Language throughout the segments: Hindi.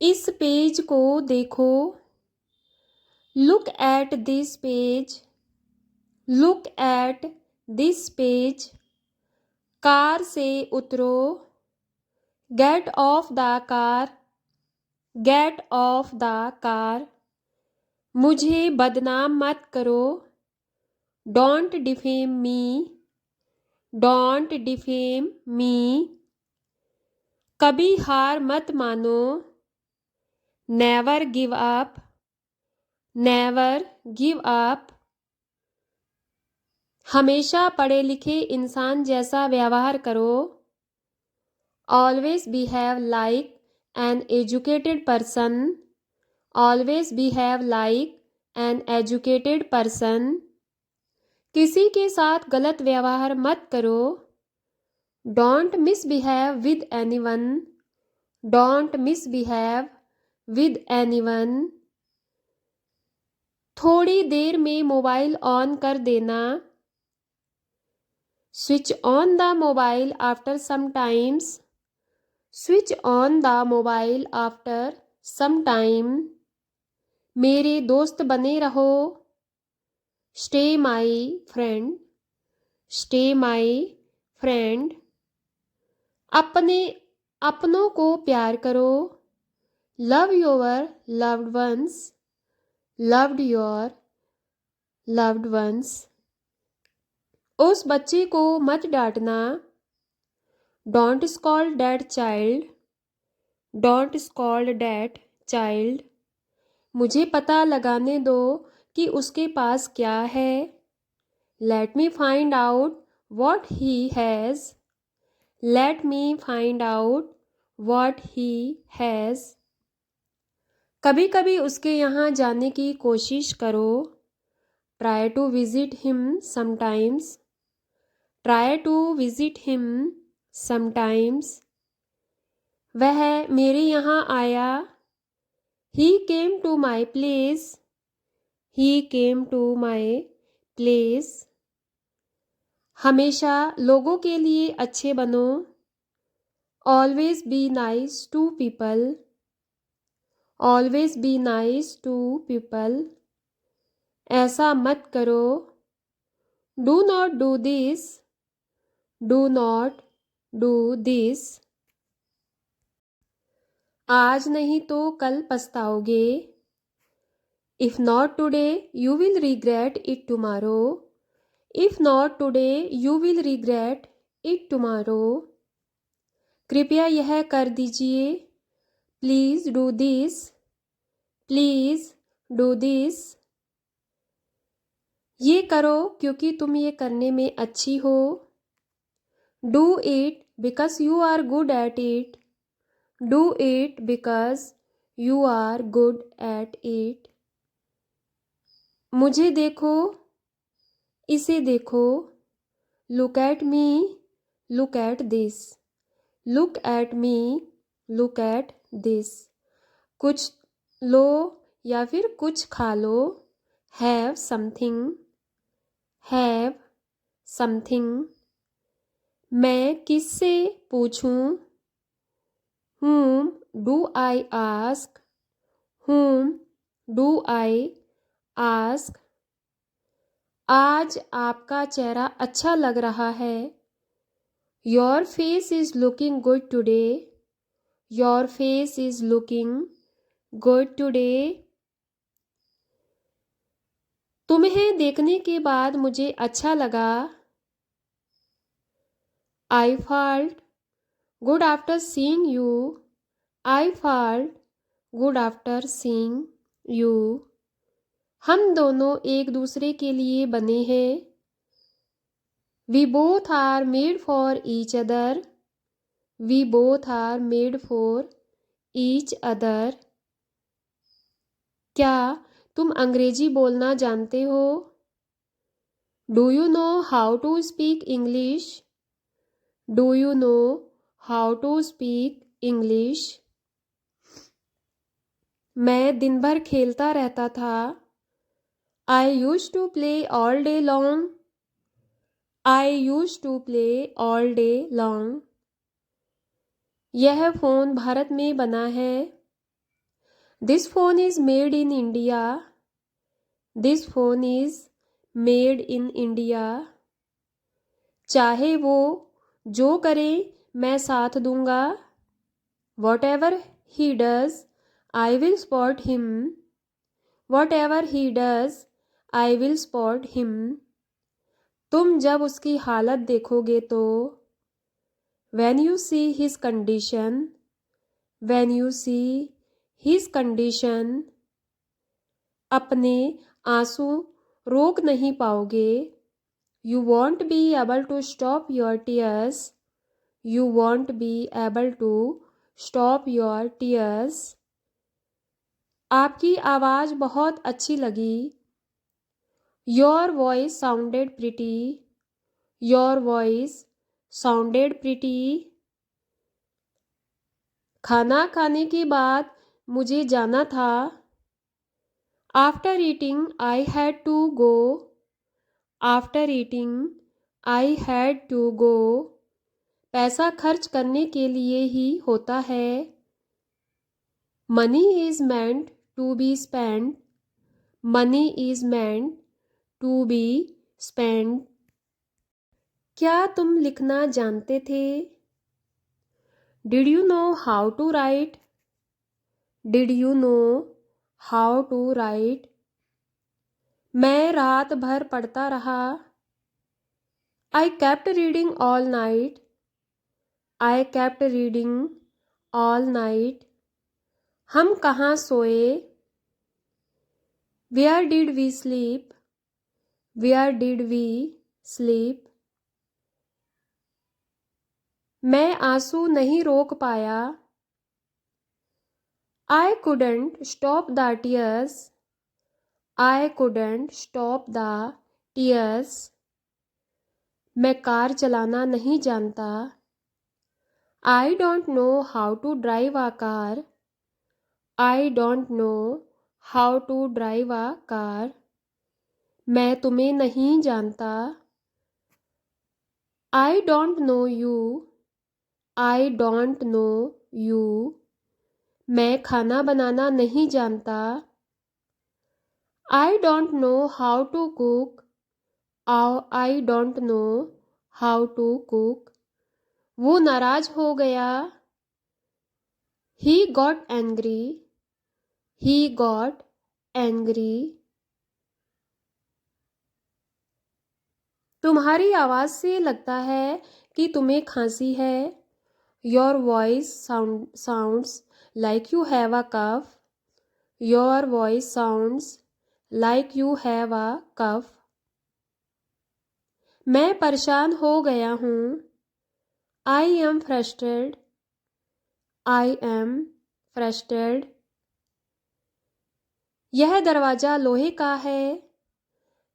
इस पेज को देखो। Look at this page. Look at this page. Car से उतरो। Get off the car. Get off the car. मुझे बदनाम मत करो। Don't defame me. Don't defame me. कभी हार मत मानो। Never give up. Never give up. हमेशा पढ़े लिखे इंसान जैसा व्यवहार करो। Always behave like an educated person. Always behave like an educated person. किसी के साथ गलत व्यवहार मत करो। Don't misbehave with anyone. Don't misbehave with anyone. थोड़ी देर में मोबाइल ऑन कर देना। Switch on the mobile after some times. Switch on the mobile after some time. मेरे दोस्त बने रहो। Stay my friend. Stay my friend. अपनों को प्यार करो। Love your loved ones. Loved your loved ones. उस बच्चे को मत डांटना। Don't scold that child. Don't scold that child. मुझे पता लगाने दो कि उसके पास क्या है। Let me find out what he has. Let me find out what he has. कभी कभी उसके यहाँ जाने की कोशिश करो। Try to visit him sometimes. Try to visit him sometimes. वह मेरे यहाँ आया। He came to my place. He came to my place. हमेशा लोगों के लिए अच्छे बनो। Always be nice to people. Always be nice to people. ऐसा मत करो। Do not do this. Do not do this. आज नहीं तो कल पछताओगे। If not today, you will regret it tomorrow. If not today, you will regret it tomorrow. कृपया यह कर दीजिए। Please do this. Please do this. ये करो क्योंकि तुम ये करने में अच्छी हो। Do it because you are good at it. Do it because you are good at it. मुझे देखो। इसे देखो। Look at me. Look at this. Look at me. Look at this. कुछ लो या फिर कुछ खा लो। Have something. Have something. मैं किससे पूछूं? Whom do I ask? Whom do I ask? आज आपका चेहरा अच्छा लग रहा है। Your face is looking good today. Your face is looking good today. तुम्हें देखने के बाद मुझे अच्छा लगा। I felt good after seeing you. I felt good after seeing you. हम दोनों एक दूसरे के लिए बने हैं। We both are made for each other. We both are made for each other. क्या तुम अंग्रेजी बोलना जानते हो? Do you know how to speak English? Do you know how to speak English? मैं दिन भर खेलता रहता था। I used to play all day long. I used to play all day long. यह फ़ोन भारत में बना है। This phone is made in India. This phone is made in India. चाहे वो जो करे मैं साथ दूंगा। Whatever he does, I will support him. Whatever he does, I will support him. तुम जब उसकी हालत देखोगे तो when you see his condition, when you see his condition, अपने आंसू रोक नहीं पाओगे। You won't be able to stop your tears. You won't be able to stop your tears. आपकी आवाज़ बहुत अच्छी लगी। Your voice sounded pretty. Your voice sounded pretty. खाना खाने के बाद मुझे जाना था। After eating, I had to go. After eating, I had to go. पैसा खर्च करने के लिए ही होता है। Money is meant to be spent. Money is meant to be spent. क्या तुम लिखना जानते थे? Did you know how to write? Did you know how to write? मैं रात भर पढ़ता रहा। I kept reading all night. I kept reading all night. हम कहाँ सोए? Where did we sleep? Where did we sleep? मैं आंसू नहीं रोक पाया। I couldn't stop the tears. I couldn't stop the tears. मैं कार चलाना नहीं जानता। I don't know how to drive a car. I don't know how to drive a car. मैं तुम्हें नहीं जानता। I don't know you. I don't know you. मैं खाना बनाना नहीं जानता। I don't know how to cook. I don't know how to cook. वो नाराज हो गया। He got angry. He got angry. तुम्हारी आवाज़ से लगता है कि तुम्हें खांसी है। Your voice sounds like you have a cough. Your voice sounds like you have a cough. मैं परेशान हो गया हूँ। I am frustrated. I am frustrated. यह दरवाज़ा लोहे का है।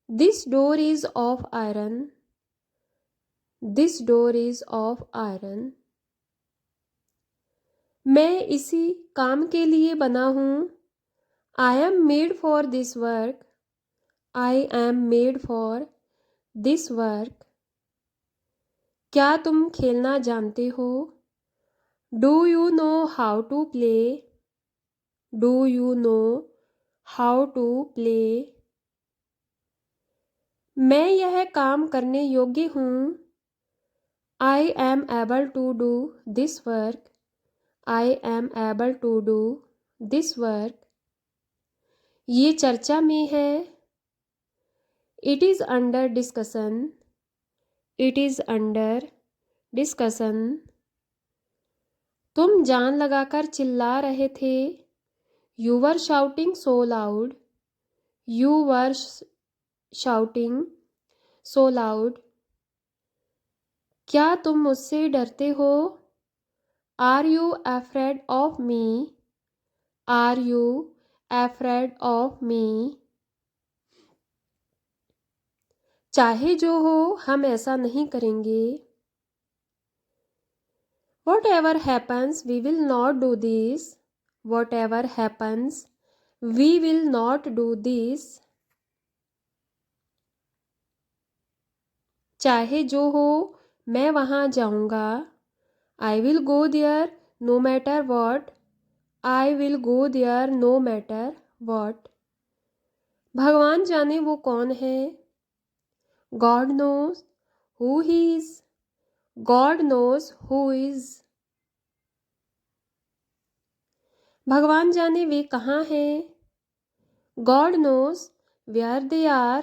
This door is of iron. This door is of iron. मैं इसी काम के लिए बना हूँ। I am made for this work. I am made for this work. क्या तुम खेलना जानते हो? Do you know how to play? Do you know how to play? मैं यह काम करने योग्य हूँ। I am able to do this work. I am able to do this work. ये चर्चा में है। It is under discussion. It is under discussion. तुम जान लगाकर चिल्ला रहे थे। You were shouting so loud. You were shouting so loud. क्या तुम मुझसे डरते हो? Are you afraid of me? Are you afraid of me? चाहे जो हो हम ऐसा नहीं करेंगे। Whatever happens, we will not do this. Whatever happens, we will not do this. चाहे जो हो मैं वहाँ जाऊँगा। I will go there no matter what. I will go there no matter what. भगवान जाने वो कौन है. God knows who he is. God knows who is. भगवान जाने वे कहाँ हैं. God knows where they are.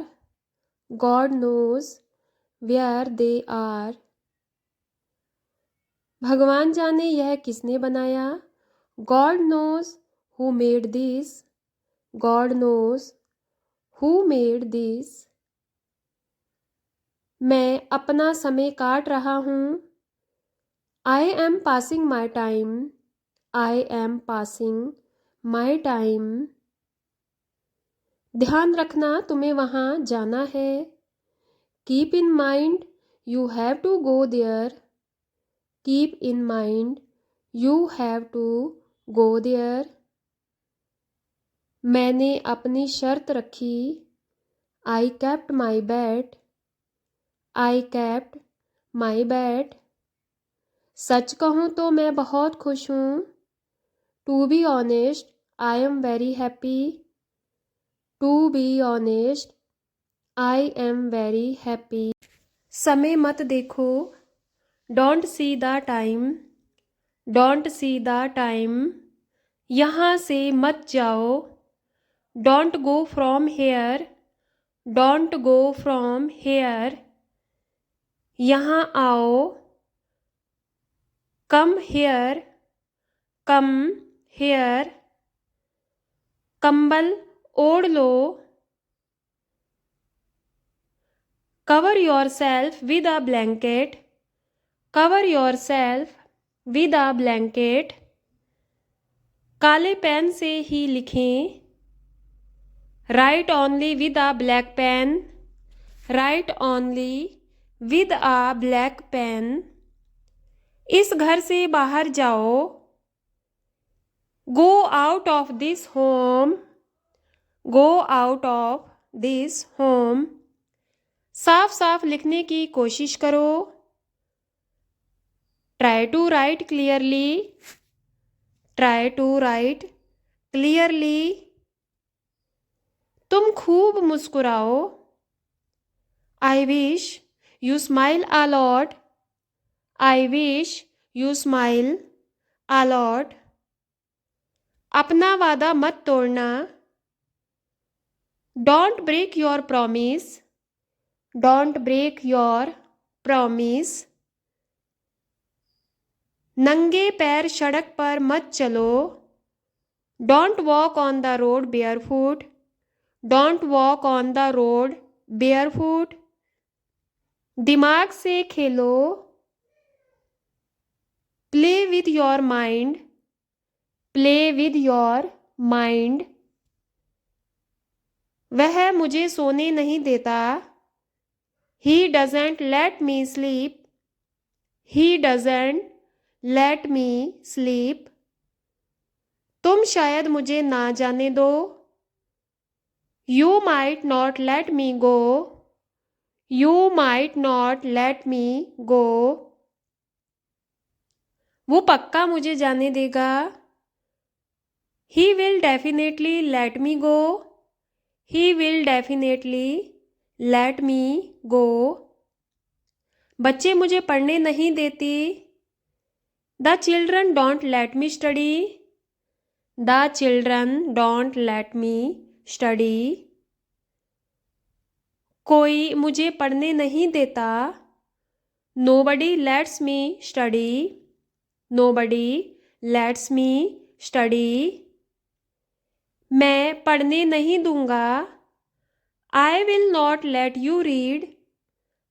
God knows where they are. भगवान जाने यह किसने बनाया. God knows who made this. God knows who made this. मैं अपना समय काट रहा हूँ. I am passing my time. I am passing my time. ध्यान रखना तुम्हें वहाँ जाना है. Keep in mind you have to go there. Keep in mind you have to go there. मैंने अपनी शर्त रखी. I kept my bet. I kept my bet. सच कहूँ तो मैं बहुत खुश हूँ. To be honest, I am very happy. To be honest, I am very happy. समय मत देखो. Don't see the time. Don't see the time. यहाँ से मत जाओ. Don't go from here. Don't go from here. यहाँ आओ. Come here. Come here. कंबल ओढ़ लो. Cover yourself with a blanket. Cover yourself with a blanket. काले पेन से ही लिखें. Write only with a black pen. Write only with a black pen. इस घर से बाहर जाओ. Go out of this home. Go out of this home. साफ साफ लिखने की कोशिश करो. Try to write clearly. Try to write clearly. तुम खूब मुस्कुराओ. I wish you smile a lot. I wish you smile a lot. अपना वादा मत तोड़ना. Don't break your promise. Don't break your promise. नंगे पैर सड़क पर मत चलो. Don't walk on the road barefoot. Don't walk on the road barefoot. दिमाग से खेलो. Play with your mind. Play with your mind. वह मुझे सोने नहीं देता. He doesn't let me sleep. He doesn't let me sleep. तुम शायद मुझे ना जाने दो. You might not let me go. You might not let me go. वो पक्का मुझे जाने देगा. He will definitely let me go. He will definitely let me go. बच्चे मुझे पढ़ने नहीं देते. The children don't let me study. The children don't let me study. कोई मुझे पढ़ने नहीं देता. Nobody lets me study. Nobody lets me study. मैं पढ़ने नहीं दूंगा. I will not let you read.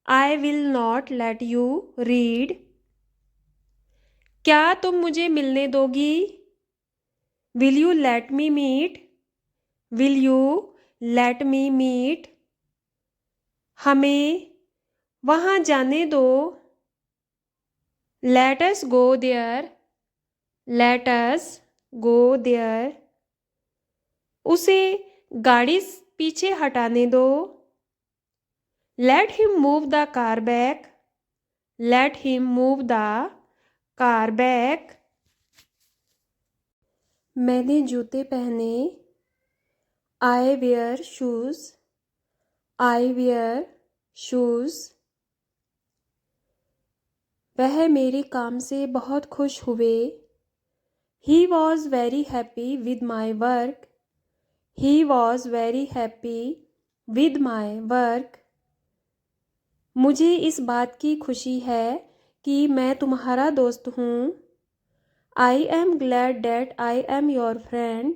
I will not let you read. क्या तुम मुझे मिलने दोगी. Will you let me meet? Will you let me meet? हमें वहाँ जाने दो. Let us go there. Let us go there. उसे गाड़ी पीछे हटाने दो. Let him move the car back. Let him move the car back. मैंने जूते पहने। आई where shoes. I where shoes. वह मेरे काम से बहुत खुश हुए। He was very happy with my work. He was very happy with my work. मुझे इस बात की खुशी है कि मैं तुम्हारा दोस्त हूँ। I am glad that I am your friend.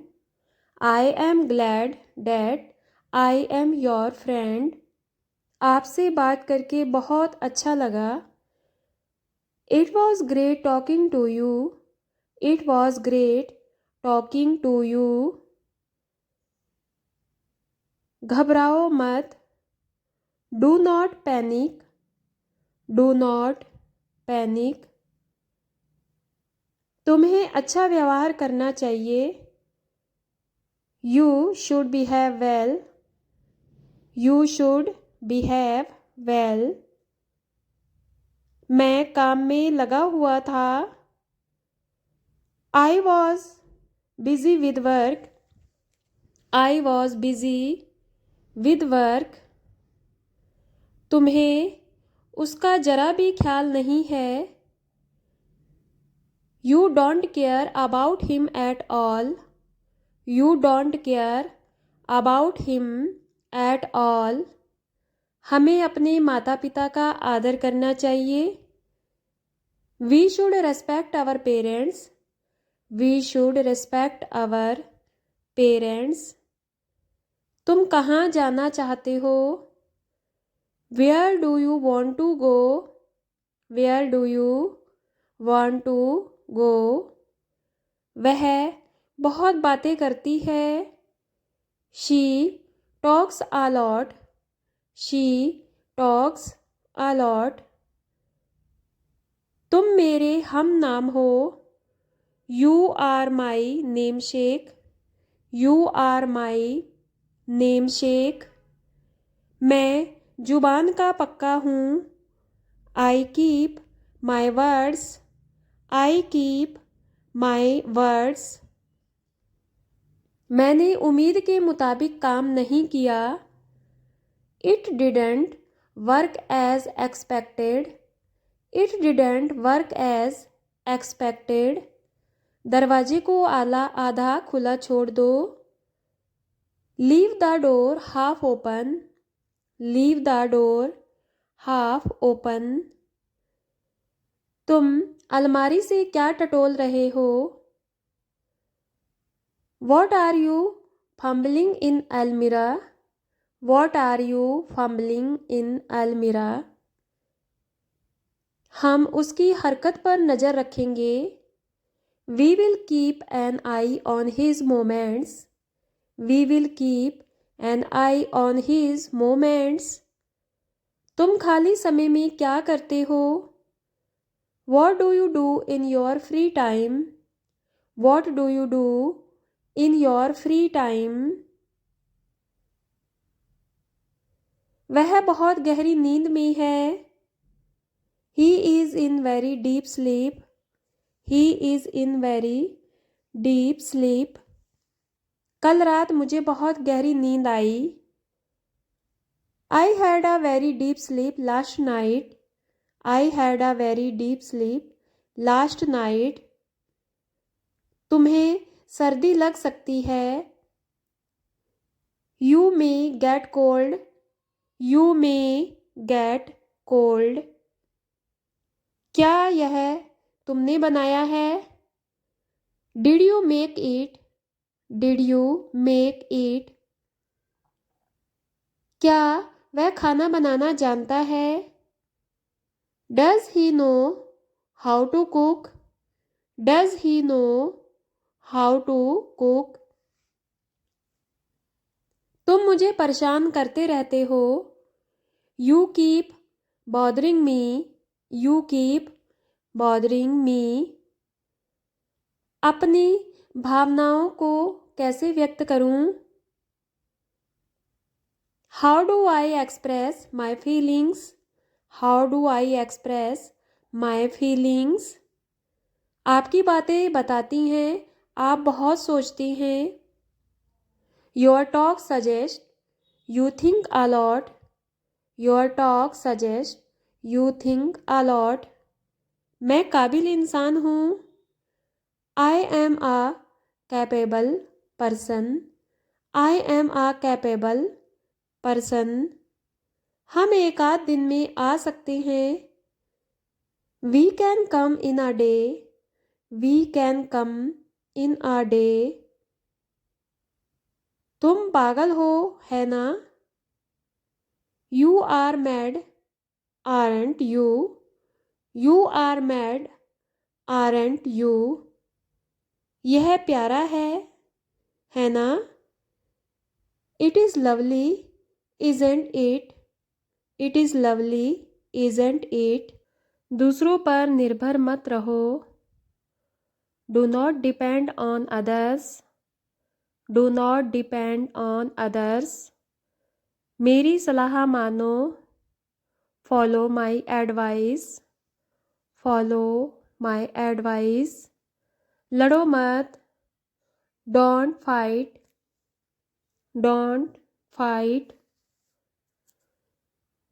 I am glad that I am your friend. आपसे बात करके बहुत अच्छा लगा। It was great talking to you. It was great talking to you. घबराओ मत। Do not panic. Do not panic. तुम्हें अच्छा व्यवहार करना चाहिए। You should behave well. You should behave well. मैं काम में लगा हुआ था। I was busy with work. I was busy with work. तुम्हें उसका जरा भी ख्याल नहीं है। You don't care about him at all. You don't care about him at all. हमें अपने माता पिता का आदर करना चाहिए। We should respect our parents. We should respect our parents. तुम कहाँ जाना चाहते हो? Where do you want to go? Where do you want to go? वह बहुत बातें करती है। She talks a lot. She talks a lot. तुम मेरे हम नाम हो। You are my namesake. You are my namesake. मैं जुबान का पक्का हूँ। I keep my words. I keep my words. मैंने उम्मीद के मुताबिक काम नहीं किया। It didn't work as expected. It didn't work as expected. दरवाजे को आधा खुला छोड़ दो। Leave the door half open. Leave the door half open. तुम अलमारी से क्या टटोल रहे हो? What are you fumbling in Almira? What are you fumbling in Almira? हम उसकी हरकत पर नज़र रखेंगे। We will keep an eye on his movements. We will keep an eye on his movements. तुम खाली समय में क्या करते हो? What do you do in your free time? What do you do in your free time? वह बहुत गहरी नींद में है। He is in very deep sleep. He is in very deep sleep. कल रात मुझे बहुत गहरी नींद आई। I had a very deep sleep last night. I had a very deep sleep last night. तुम्हें सर्दी लग सकती है। You may get cold. You may get cold. क्या यह तुमने बनाया है? Did you make it? Did you make it? क्या वह खाना बनाना जानता है? Does he know how to cook? Does he know how to cook? तुम मुझे परेशान करते रहते हो। You keep bothering me. You keep bothering me. अपनी भावनाओं को कैसे व्यक्त करूं? How do I express my feelings? How do I express my feelings? आपकी बातें बताती हैं आप बहुत सोचते हैं। Your talk suggest you think a lot. Your talk suggest you think a lot. मैं काबिल इंसान हूँ। I am a capable person. I am a capable person. हम एक आध दिन में आ सकते हैं। We can come in a day. We can come in a day. तुम पागल हो, है ना? You are mad, aren't you? You are mad, aren't you? यह प्यारा है ना? It is lovely, isn't it? It is lovely, isn't it? दूसरों पर निर्भर मत रहो। Do not depend on others. Do not depend on others. मेरी सलाह मानो। Follow my advice. Follow my advice. लड़ो मत। Don't fight. Don't fight.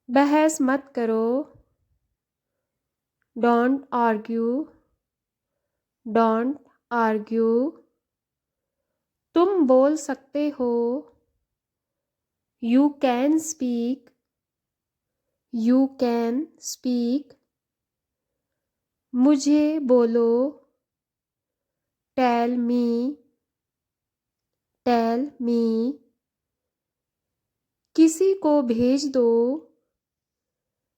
बहस मत करो। Don't argue. Don't argue. तुम बोल सकते हो। You can speak. You can speak. मुझे बोलो। Tell me. Tell me. किसी को भेज दो।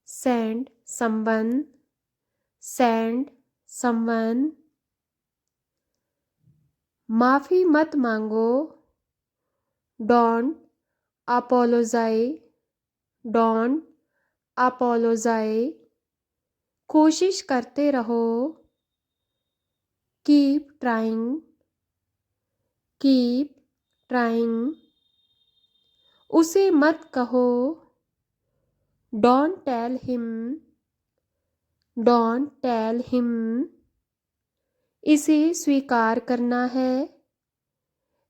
Send someone. Send someone. माफ़ी मत मांगो। Don't apologise. Don't apologise. कोशिश करते रहो। Keep trying. Keep trying. उसे मत कहो। Don't tell him. Don't tell him. इसे स्वीकार करना है।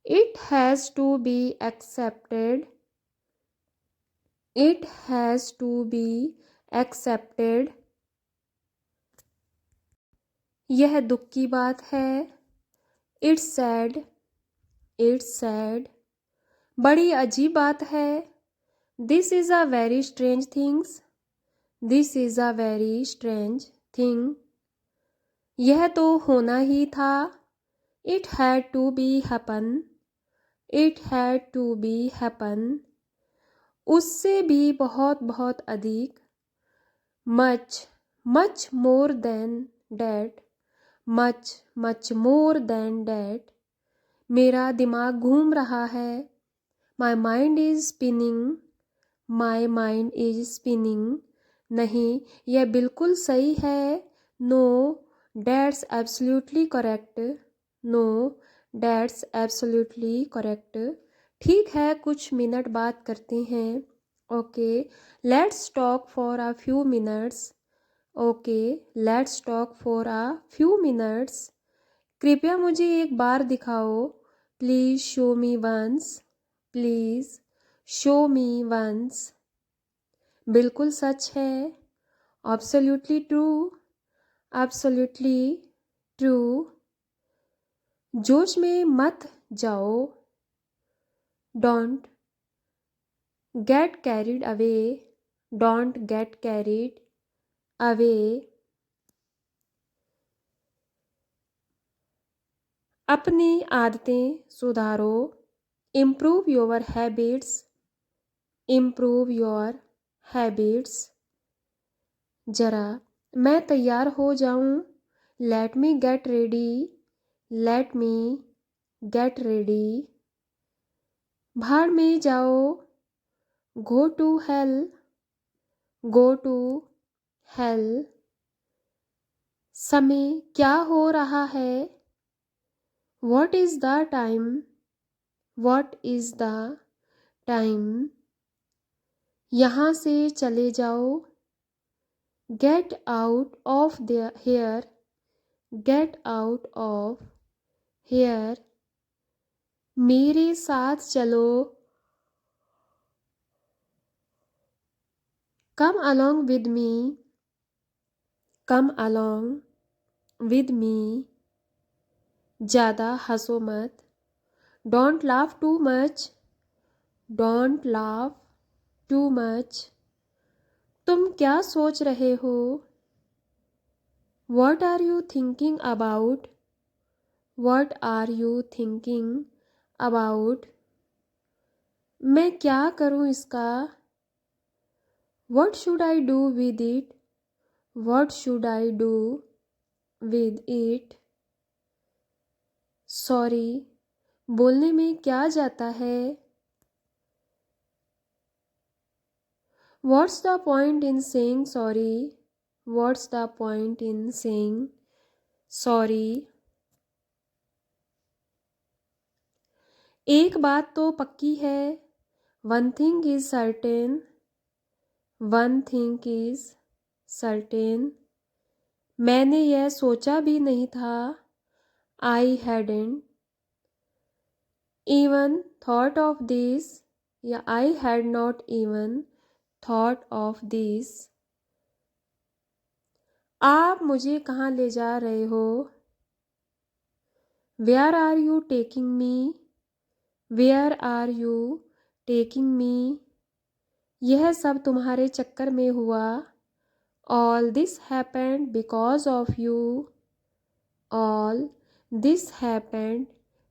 It has to be accepted. It has to be accepted. यह दुख की बात है। It's sad. It's sad. बड़ी अजीब बात है। This is a very strange things. This is a very strange thing. यह तो होना ही था। It had to be happen. It had to be happen. उससे भी बहुत बहुत अधिक। Much much more than that. Much much more than that. मेरा दिमाग घूम रहा है। My mind is spinning. My mind is spinning. नहीं, यह बिल्कुल सही है। No, that's absolutely correct. No, that's absolutely correct. ठीक है, कुछ मिनट बात करते हैं। Okay, let's talk for a few minutes. Okay, let's talk for a few minutes. कृपया मुझे एक बार दिखाओ। Please show me once. Please show me once. बिल्कुल सच है। Absolutely true. Absolutely true. जोश में मत जाओ। Don't get carried away. Don't get carried away. अपनी आदतें सुधारो। Improve your habits. Improve your habits. जरा मैं तैयार हो जाऊं। Let me get ready. Let me get ready. भाड़ में जाओ। Go to hell. Go to hell. समय क्या हो रहा है? What is the time? What is the time? यहाँ से चले जाओ। Get out of the here. Get out of here, मेरे साथ चलो, come along with me, come along with me, ज़्यादा हंसो मत, don't laugh too much, don't laugh too much, तुम क्या सोच रहे हो, what are you thinking about, what are you thinking about, मैं क्या करूं इसका, what should I do with it, what should I do with it, sorry, बोलने में क्या जाता है, what's the point in saying sorry, what's the point in saying sorry, एक बात तो पक्की है, one thing is certain, one thing is certain, मैंने यह सोचा भी नहीं था, I hadn't even thought of this, या I had not even thought of this, आप मुझे कहाँ ले जा रहे हो, where are you taking me, where are you taking me, यह सब तुम्हारे चक्कर में हुआ, all this happened because of you, all this happened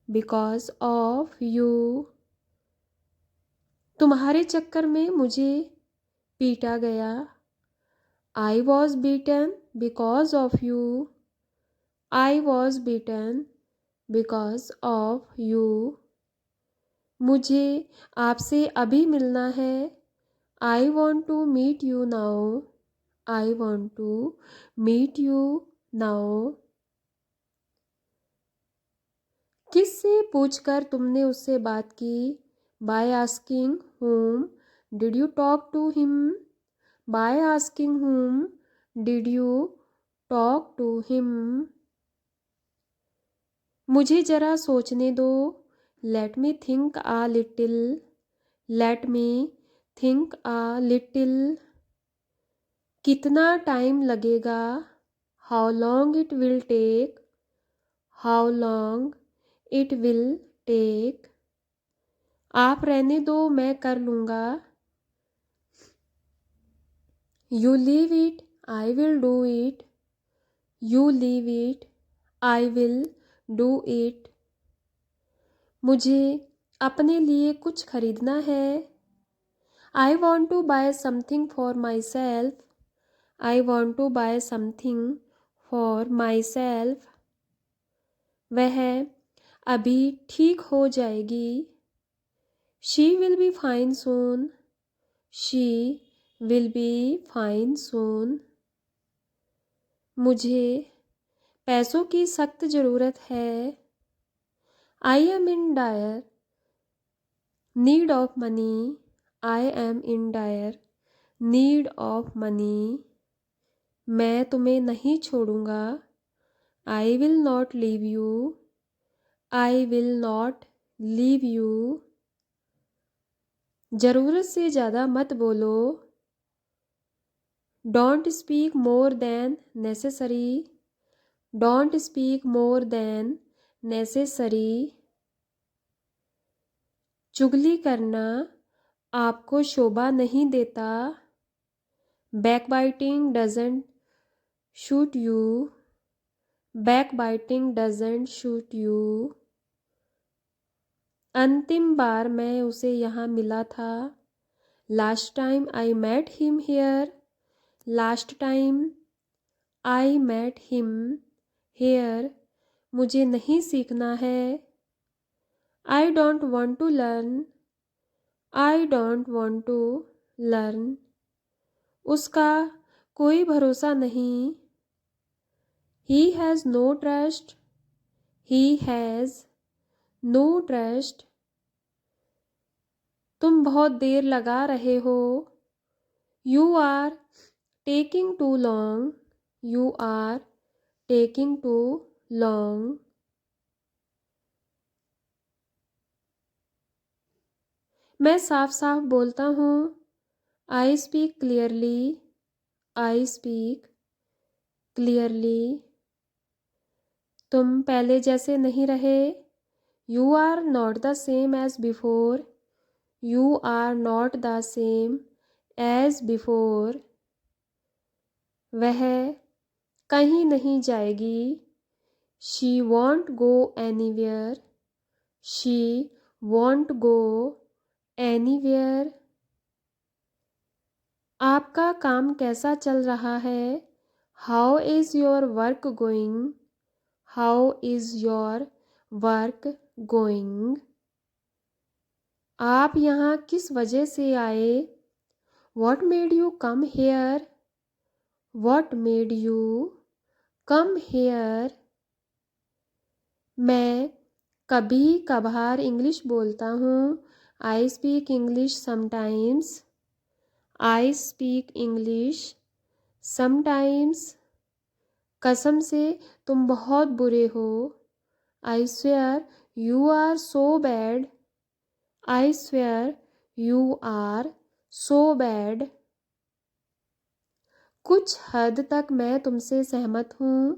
because of you, तुम्हारे चक्कर में मुझे पीटा गया, I was beaten because of you, I was beaten because of you, मुझे आपसे अभी मिलना है, I want to meet you now, I want to meet you now, किससे पूछकर तुमने उससे बात की, by asking whom did you talk to him, by asking whom did you talk to him, मुझे जरा सोचने दो, let me think a little, let me think a little, कितना टाइम लगेगा, how long it will take, how long it will take, आप रहने दो मैं कर लूँगा, you leave it, I will do it, you leave it, I will do it, मुझे अपने लिए कुछ खरीदना है, I want to buy something for myself, I want to buy something for myself, वह अभी ठीक हो जाएगी, she will be fine soon, she will be fine soon, मुझे पैसों की सख्त ज़रूरत है, I am in dire need of money, I am in dire need of money, मैं तुम्हें नहीं छोड़ूंगा, I will not leave you, I will not leave you, ज़रूरत से ज़्यादा मत बोलो, don't speak more than necessary, don't speak more than necessary, चुगली करना आपको शोभा नहीं देता, backbiting doesn't suit you, backbiting doesn't suit you, अंतिम बार मैं उसे यहाँ मिला था, last time I met him here, last time I met him here, मुझे नहीं सीखना है, I don't want to learn, I don't want to learn, उसका कोई भरोसा नहीं, he has no trust, he has no trust, तुम बहुत देर लगा रहे हो, you are taking too long, you are taking too long, मैं साफ साफ बोलता हूँ। I speak clearly. I speak clearly. तुम पहले जैसे नहीं रहे। You are not the same as before. You are not the same as before. वह कहीं नहीं जाएगी। She won't go anywhere. She won't go anywhere. आपका काम कैसा चल रहा है? How is your work going? How is your work going? आप यहाँ किस वजह से आए? What made you come here? What made you come here? मैं कभी कभार इंग्लिश बोलता हूँ। I speak English sometimes. I speak English sometimes. कसम से तुम बहुत बुरे हो। I swear you are so bad. I swear you are so bad. कुछ हद तक मैं तुमसे सहमत हूँ।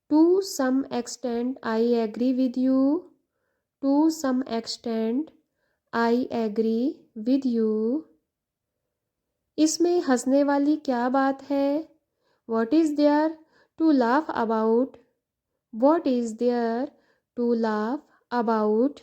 To some extent I agree with you. To some extent I agree with you. इसमें हंसने वाली क्या बात है? What is there to laugh about? What is there to laugh about?